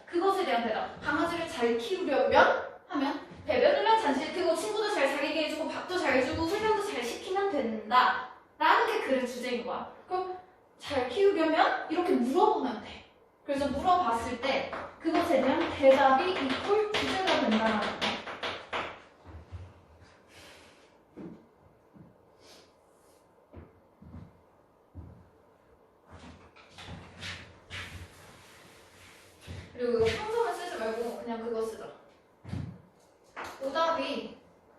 그것에 대한 대답. 강아지를 잘 키우려면 하면 배변이면 잔실 크고 친구도 잘 사귀게 해주고 밥도 잘 주고 훈련도 잘 시키면 된다. 라는 게 글의 주제인 거야. 그럼 잘 키우려면 이렇게 물어보면 돼. 그래서 물어봤을 때 그것에 대한 대답이 이꼴 주제가 된다는 거. 그리고 이거 평소문 쓰지 말고 그냥 그거 쓰자.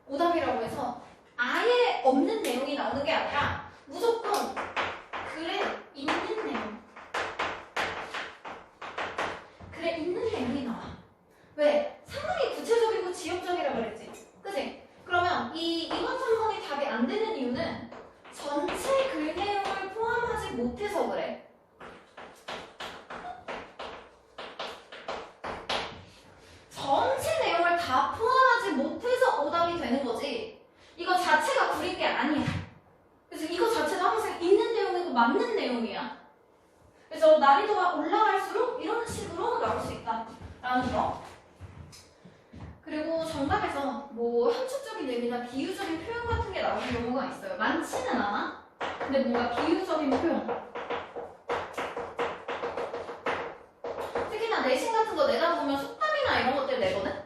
오답이라고 해서 아예 없는 내용이 나오는 게 아니라 무조건 글에 있는 내용. 글에 있는 내용이 나와. 왜? 상당히 구체적이고 지역적이라 그랬지. 그치? 그러면 2번, 3번이 답이 안 되는 이유는 전체 글 내용을 포함하지 못해서 그래. 전체 내용을 다 포함하지 못해서 오답이 되는 거지. 이거 자체가 구린 게 아니야. 그래서 이거 자체도 항상 있는 내용이고 맞는 내용이야. 그래서 난이도가 올라갈수록 이런 식으로 나올 수 있다라는 거. 그리고 정답에서 뭐 함축적인 의미나 비유적인 표현 같은 게 나오는 경우가 있어요. 많지는 않아. 근데 뭔가 비유적인 표현. 특히나 내신 같은 거 내다 보면 속담이나 이런 것들 내거든?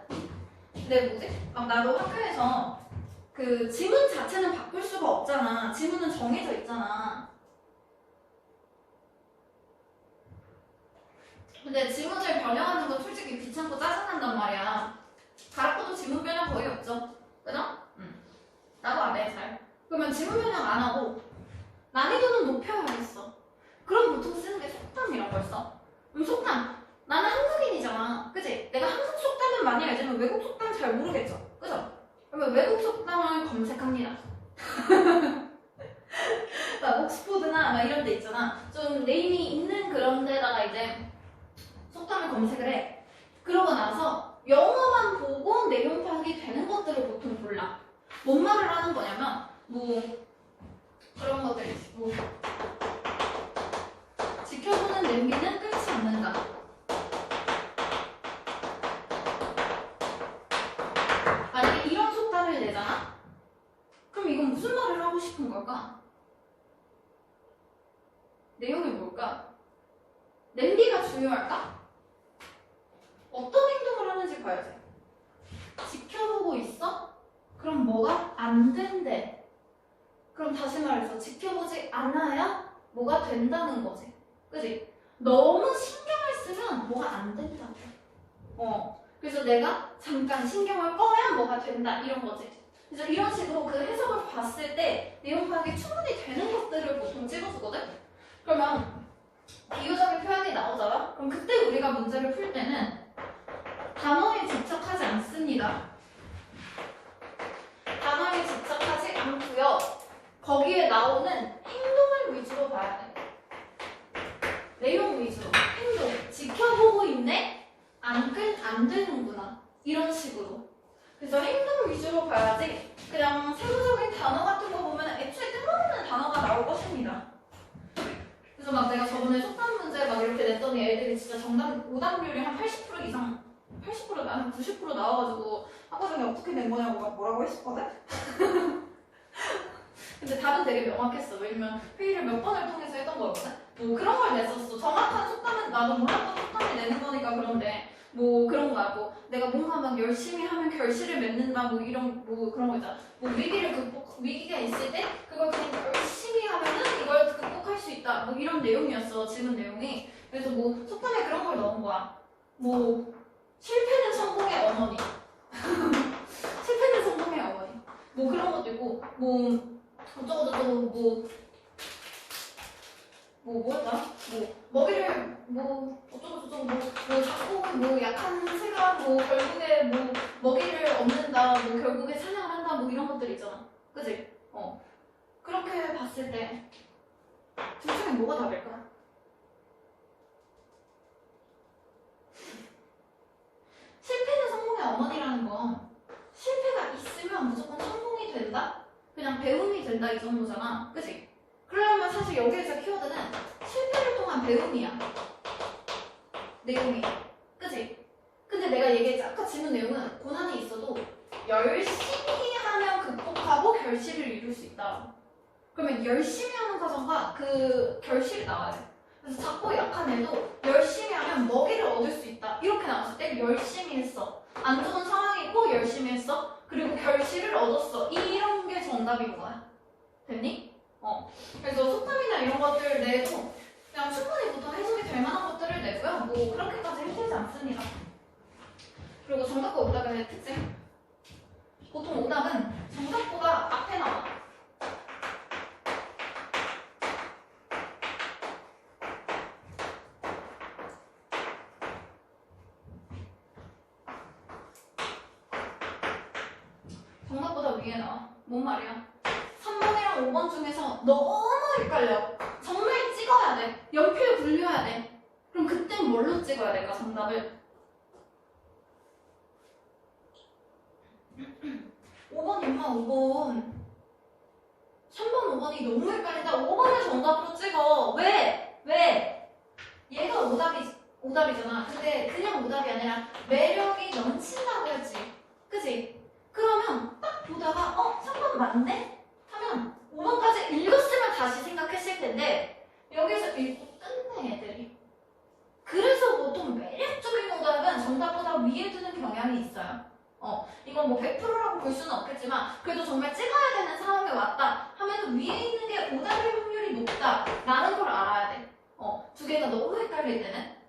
근데 뭐지? 나도 학교에서 그 지문 자체는 바꿀 수가 없잖아. 지문은 정해져 있잖아. 근데 지문을 변형하는 건 솔직히 귀찮고 짜증난단 말이야. 가락고도 지문 변형 거의 없죠? 그죠? 나도 안 해, 잘. 그러면 지문 변형 안 하고 난이도는 높여야겠어. 그럼 보통 쓰는 게 속담이란 걸 써. 그럼 속담. 나는 한국인이잖아. 그치? 내가 한국 속담은 많이 알지만 외국 속담 잘 모르겠죠? 그죠? 그러면 외국 속담을 검색합니다. 막 옥스포드나 막 이런 데 있잖아. 좀 네임이 있는 그런 데다가 이제 속담을 검색을 해. 그러고 나서 영어만 보고 내용 파악이 되는 것들을 보통 골라. 뭔 말을 하는 거냐면 뭐 그런 것들 있지. 뭐 지켜보는 냄비는 끓지 않는다. 만약에 이런 속담을 내잖아? 그럼 이건 무슨 말을 하고 싶은 걸까? 내용이 뭘까? 냄비가 중요할까? 어떤 행동을 하는지 봐야지. 지켜보고 있어? 그럼 뭐가 안 된대. 그럼 다시 말해서 지켜보지 않아야 뭐가 된다는 거지. 그지? 너무 신경을 쓰면 뭐가 안 된다고. 그래서 내가 잠깐 신경을 꺼야 뭐가 된다. 이런 거지. 그래서 이런 식으로 그 해석을 봤을 때 내용 파악이 충분히 되는 것들을 보통 찍어주거든? 그러면 비유적인 표현이 나오잖아? 그럼 그때 우리가 문제를 풀 때는 단어에 집착하지 않습니다. 단어에 집착하지 않고요. 거기에 나오는 행동을 위주로 봐야 돼. 내용 위주로. 행동. 지켜보고 있네? 안 되는구나. 이런 식으로. 그래서 행동 위주로 봐야지 그냥 세부적인 단어 같은 거 보면 애초에 뜬금없는 단어가 나올 것입니다. 그래서 막 내가 저번에 속담 문제 막 이렇게 냈더니 애들이 진짜 오답률이 한 80% 이상 80% 나는 90% 나와가지고 아까 전에 어떻게 된 거냐고 막 뭐라고 했었거든? 근데 답은 되게 명확했어. 왜냐면 회의를 몇 번을 통해서 했던 거였거든? 뭐 그런 걸 냈었어. 정확한 속담은 나도 몰랐던 속담을 내는 거니까 그런데 뭐 그런 거야. 뭐 내가 뭔가 막 열심히 하면 결실을 맺는다. 뭐 이런 뭐 그런 거 있잖아. 뭐 위기가 있을 때 그걸 그냥 열심히 하면은 이걸 극복할 수 있다. 뭐 이런 내용이었어. 질문 내용이. 그래서 뭐 속담에 그런 걸 넣은 거야. 뭐 실패는 성공의 어머니. 실패는 성공의 어머니. 뭐 그런 것도 있고 뭐 어쩌고저쩌고 뭐였더라? 뭐 먹이를 뭐 어쩌고저쩌고 뭐 자꾸 뭐 약한 새가 뭐 결국에 뭐 먹이를 얻는다. 뭐 결국에 사냥을 한다. 뭐 이런 것들 있잖아. 그치? 그렇게 봤을 때 둘 중에 뭐가 답일까? 실패는 성공의 어머니라는 건 실패가 있으면 무조건 성공이 된다? 그냥 배움이 된다 이 정도잖아. 그치? 그러면 사실 여기에서 키워드는 실패를 통한 배움이야. 내용이. 그치? 근데 내가 얘기했지. 아까 질문 내용은 고난이 있어도 열심히 하면 극복하고 결실을 이룰 수 있다. 그러면 열심히 하는 과정과 그 결실이 나와야 돼. 그래서 작고 약한 애도 열심히 하면 먹이를 얻을 수 있다. 이렇게 나왔을 때 열심히 했어. 안 좋은 상황이고 열심히 했어. 그리고 결실을 얻었어. 이런 게 정답인 거야. 됐니? 그래서 속담이나 이런 것들 내고 그냥 충분히 보통 해석이 될 만한 것들을 내고요. 뭐 그렇게까지 힘들지 않습니다. 그리고 정답과 오답의 특징. 보통 오답은 정답보다 앞에 나와. 정답보다 위에 나와. 뭔 말이야? 3번이랑 5번 중에서 너무 헷갈려. 정말 찍어야 돼. 연필 굴려야 돼. 그럼 그땐 뭘로 찍어야 될까, 정답을? 5번 임마 5번. 3번 5번이 너무 헷갈린다. 5번을 정답으로 찍어. 왜? 얘가 오답이잖아. 근데 그냥 오답이 아니라 매력이 넘친다고 했지. 그치? 그러면 딱 보다가 3번 맞네? 하면 5번까지 읽었으면 다시 생각했을 텐데 여기서 읽고 끝내 애들이. 그래서 보통 매력적인 오답은 정답보다 위에 두는 경향이 있어요. 이건 뭐 100%라고 볼 수는 없겠지만 그래도 정말 찍어야 되는 상황에 왔다 하면 위에 있는 게 오답일 확률이 높다 라는 걸 알아야 돼. 두 개가 너무 헷갈릴 때는.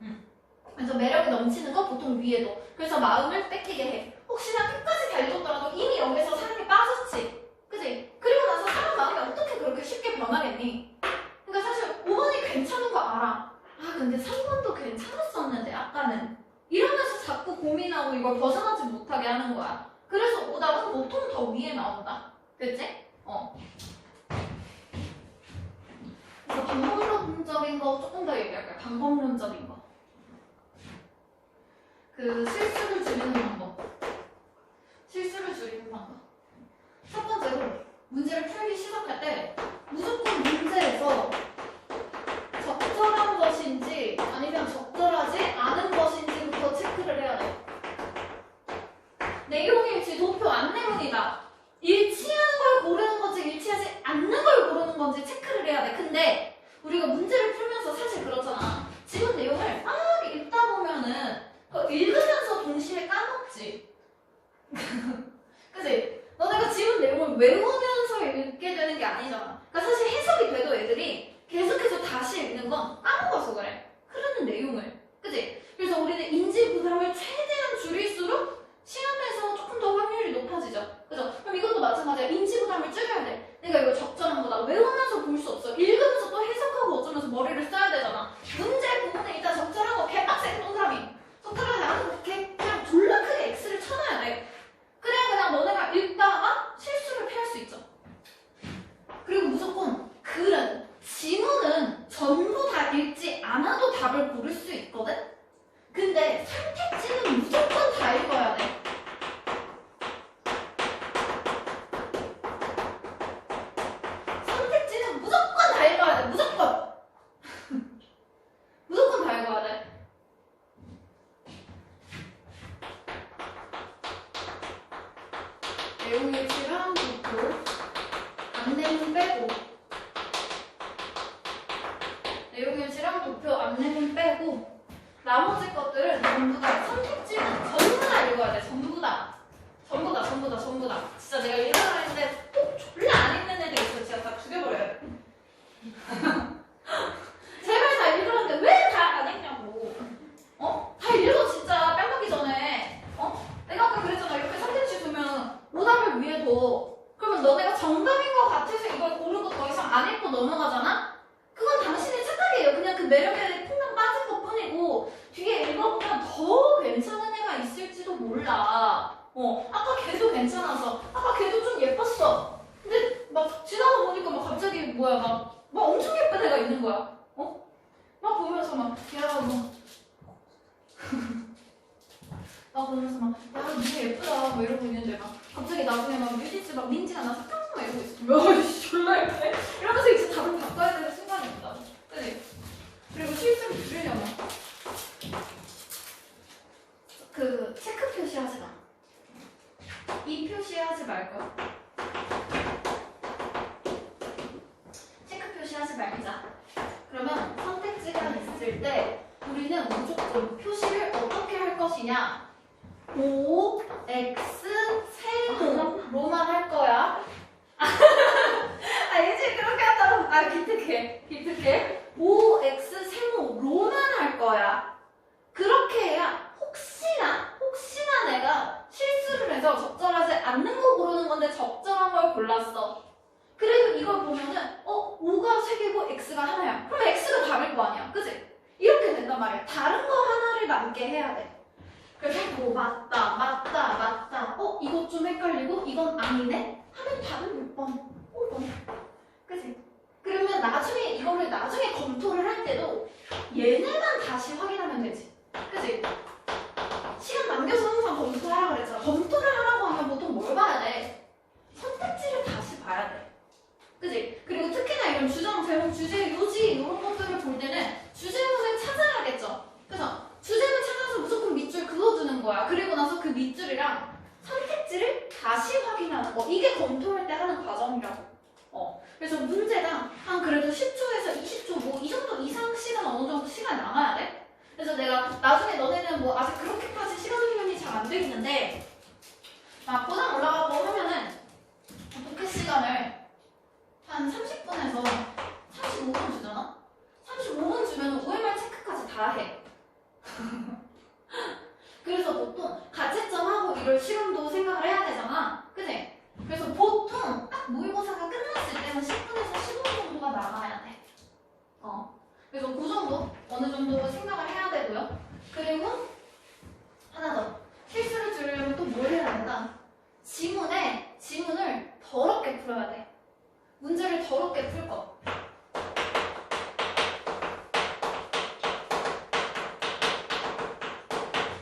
그래서 매력이 넘치는 거 보통 위에 둬. 그래서 마음을 뺏기게 해. 혹시나 끝까지 잘 뒀더라도 이미 여기서 사람이 빠졌지. 그치? 그리고 나서 사람 마음이 어떻게 그렇게 쉽게 변하겠니? 그러니까 사실 5번이 괜찮은 거 알아. 근데 3번도 괜찮았었는데 아까는. 이러면서 자꾸 고민하고 이걸 벗어나지 못하게 하는 거야. 그래서 오답은 보통 더 위에 나온다. 됐지? 그래서 방법론적인 거 조금 더 얘기할까요? 방법론적인 거. 그 실수를 줄이는 방법. 첫 번째로 문제를 풀기 시작할 때 무조건 문제에서 적절한 것인지 아니면 적절하지 않은 것인지부터 체크를 해야 돼. 내용일치, 도표, 안내문이다. 일치하는 걸 고르는 건지 일치하지 않는 걸 고르는 건지 체크를 해야 돼. 근데 우리가 문제를 풀면서 사실 그렇잖아. 지문 내용을 막 읽다 보면은 읽으면서 동시에 까먹지. 그치? 너네가 지문 내용을 외우면서 읽게 되는 게 아니잖아. 그러니까 사실 해석이 돼도 애들이 계속해서 다시 읽는 건 까먹어서 그래. 흐르는 내용을. 그치? 그래서 우리는 인지 부담을 최대한 줄일수록 시험에서 조금 더 확률이 높아지죠. 그죠? 그럼 이것도 마찬가지야. 인지 부담을 줄여야 돼. 내가 이거 적절한 거다. 외우면서 볼 수 없어. 읽으면서 또 해석하고 어쩌면서 머리를 써야 되잖아. 문제 부분에 일단 적절한 거 개빡세 동그라미. 손가락에 안 그냥 졸라 크게 X를 쳐놔야 돼. 그래야 그냥 너네가 읽다가 실수를 피할 수 있죠. 그리고 무조건 글은, 지문은 전부 다 읽지 않아도 답을 고를 수 있거든? 근데 선택지는 무조건 다 읽어야 돼. 선택지는 무조건 다 읽어야 돼. 무조건. 무조건 다 읽어야 돼. 내용일치랑 도표, 안내문 빼고. 내용일치랑 도표, 안내문 빼고. 나머지 것들은 전부 다 선택지는 전부 다 읽어야 돼. 전부 다. 전부 다. 진짜 내가 읽으라 했는데 꼭 졸라 안 읽는 애들 있어. 제가 다 죽여버려요. 제발 다 읽으라는데 왜 다 안 읽냐고. 다 읽어 진짜 뺨 맞기 전에. 내가 아까 그랬잖아. 이렇게 선택지 두면 오답을 위해 둬. 그러면 너네가 정답인 것 같아서 이걸 고르고 더 이상 안 읽고 넘어가잖아? 그건 당신의 착각이에요. 그냥 그 매력에 풍덩 빠진 것 뿐이고 뒤에 읽어보면 더 괜찮은 애가 있을지도 몰라. 아까 걔도 괜찮아서 아까 걔도 좀 예뻤어. 근데 막 지나가 보니까 막 갑자기 뭐야 막 엄청 예쁜 애가 있는 거야. 막 보면서 막 야 막 보면서 막 야 니네 예쁘다 막 이러고 있는데 막 갑자기 나중에 막 뮤지스 막 민지가 나 잠깐만 막 이러고 있어. 야 졸라 예쁘네. 이러면서 이제 답을 바꿔야 되는 순간이 있다. 그치? 그리고 실수를 줄이려면 그 체크 표시하지 마. 이 표시하지 말걸. 체크 표시하지 말자. 그러면 선택지가 있을 때 우리는 무조건 표시를 어떻게 할 것이냐? O, X, 세모로만 할 거야. 알지? 그렇게 한다고. 기특해. O, X, 세모로만 할 거야. 그렇게 해야 혹시나 내가 실수를 해서 적절하지 않는 거 고르는 건데 적절한 걸 골랐어. 그래도 이걸 보면은 O가 3개고 X가 하나야. 그럼 X가 답일 거 아니야. 그치? 이렇게 된단 말이야. 다른 거 하나를 남게 해야 돼. 그래서 맞다. 이것 좀 헷갈리고 이건 아니네? 하면 답은 몇 번? 5번. 그치? 그러면 나중에 검토를 할 때도 얘네만 다시 확인하면 되지. 그치? 시간 남겨서 항상 검토하라고 그랬잖아. 검토를 하라고 하면 보통 뭘 봐야 돼? 선택지를 다시 봐야 돼. 그치? 그리고 특히나 이런 주정, 제목, 주제, 요지 이런 것들을 볼 때는 주제문을 찾아야겠죠. 그래서 주제문 찾아서 무조건 밑줄 그어두는 거야. 그리고 나서 그 밑줄이랑 선택지를 다시 확인하는 거. 이게 검토할 때 하는 과정이라고. 그래서 문제당 한 그래도 10초에서 20초 뭐 이 정도 이상 시간 어느 정도 시간 남아야 돼. 그래서 내가 나중에 너네는 뭐 아직 그렇게까지 시간 훈련이 잘 안 돼 있는데 막 고장 올라가고 하면은 독해 시간을 한 30분에서 35분 주잖아? 35분 주면 OMR 체크까지 다 해. 그래서 보통 가채점하고 이럴 시간도 생각을 해야 되잖아. 그치? 그래서 보통 딱 모의고사가 끝났을 때는 10분에서 15분 정도가 남아야 돼. 그래서 그 정도 어느 정도 생각을 해야 되고요. 그리고 하나 더. 실수를 줄이려면 또 뭘 해야 된다? 지문을 더럽게 풀어야 돼. 문제를 더럽게 풀 거.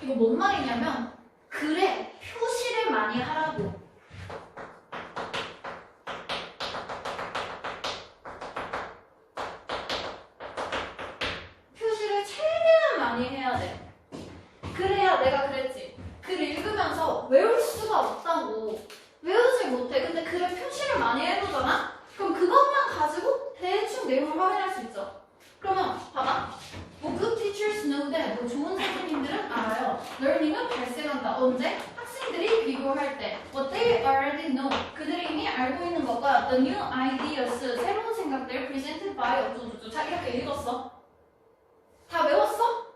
이거 뭔 말이냐면 글에 표시를 많이 하라고. 표시를 최대한 많이 해야 돼. 그래야 내가 그랬지. 글 읽으면서 외울 수가 없다고. 외우질 못해. 근데 글에 표시를 많이 해두잖아? 그럼 그것만 가지고 대충 내용을 확인할 수 있죠. 그러면 봐봐. 뭐 good teachers know that. 뭐 좋은 선생님들은 알아요. learning은 발생한다. 언제? 학생들이 비교할 때. What they already know. 그들이 이미 알고 있는 것과 the new ideas. 새로운 생각들 presented by 어쩌고저쩌고. 자, 이렇게 읽었어. 다 외웠어?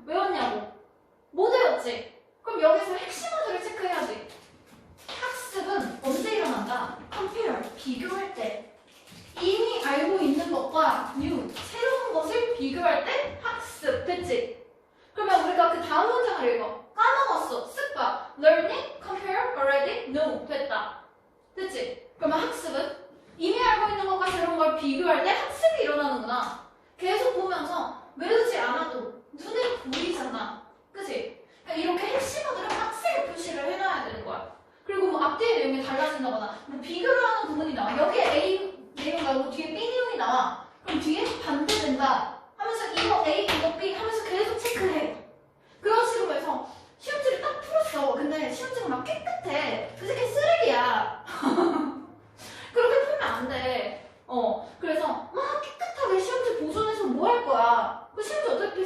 외웠냐고? 못 외웠지? 그럼 여기서 핵심 워드를 체크해야지. 학습은 언제 일어난다? compare, 비교할 때. 이미 알고 있는 것과 new, 새로운 것을 비교할 때 학습, 됐지? 그러면 우리가 그 다음 문장을 읽어. 까먹었어, 쓱 봐. learning, compare, already, know, 됐다. 됐지? 그러면 학습은 이미 알고 있는 것과 새로운 걸 비교할 때 학습이 일어나는구나. 계속 보면서 외우지 않아도 눈에 보이잖아. 그치? 그러니까 이렇게 핵심 워드를 빡세게 표시를 해놔야 되는 거야. 그리고 뭐 앞뒤의 내용이 달라진다거나 뭐 비교를 하는 부분이 나와. 여기에 A 내용 나오고 뒤에 B 내용이 나와. 그럼 뒤에 반대된다 하면서 이거 A, 이거 B 하면서 계속 체크해. 그런 식으로 해서 시험지를 딱 풀었어. 근데 시험지가 막 깨끗해. 그 새끼 쓰레기야. 그렇게 풀면 안 돼. 그래서 막 깨끗하게 시험지 보존해서 뭐 할 거야? 그 시험지 어차피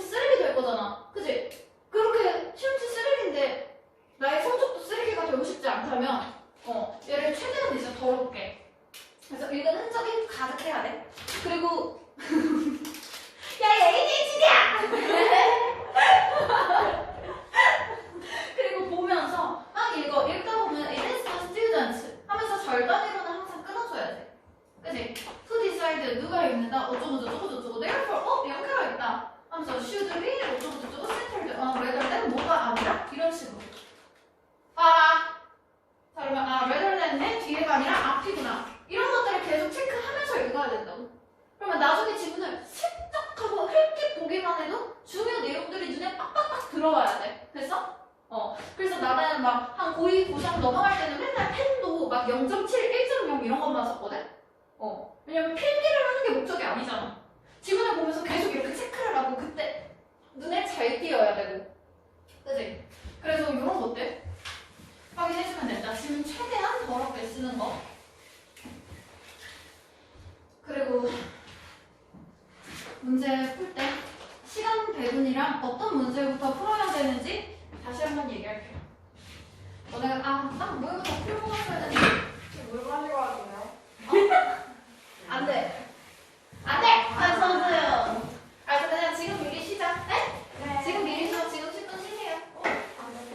그러면 얘를 최대한 이제 더럽게. 그래서 읽은 흔적이 가득해야 돼. 그리고 야, 얘 ADHD야! 그리고 보면서 막 읽어. 읽다 보면 it is the student 하면서 절단위로는 항상 끊어줘야 돼. 그치? to decide 누가 읽는다 어쩌고저쩌고 therefore 연결어 있다 하면서 should be 어쩌고저쩌고 centered rather than 뭐가 아니라 이런 식으로 자 그러면 rather than의 뒤에가 아니라 앞이구나 이런 것들을 계속 체크하면서 읽어야 된다고. 그러면 나중에 지문을 슬쩍 하고 흘낏 보기만 해도 중요한 내용들이 눈에 빡빡빡 들어와야 돼. 됐어? 그래서 나는 막 한 고2, 고3 넘어갈 때는 맨날 펜도 막 0.7, 1.0 이런 것만 썼거든? 왜냐면 필기를 하는 게 목적이 아니잖아. 지문을 보면서 계속 이렇게 체크를 하고 그때 눈에 잘 띄어야 되고. 그치? 그래서 이런 것들 확인해주면 된다. 지문 최대한 더럽게 쓰는 거. 그리고 문제 풀 때 시간 배분이랑 어떤 문제부터 풀어야 되는지 다시 한번 얘기할게요. 내가 딱 모의고사 풀고 갔어야 되는데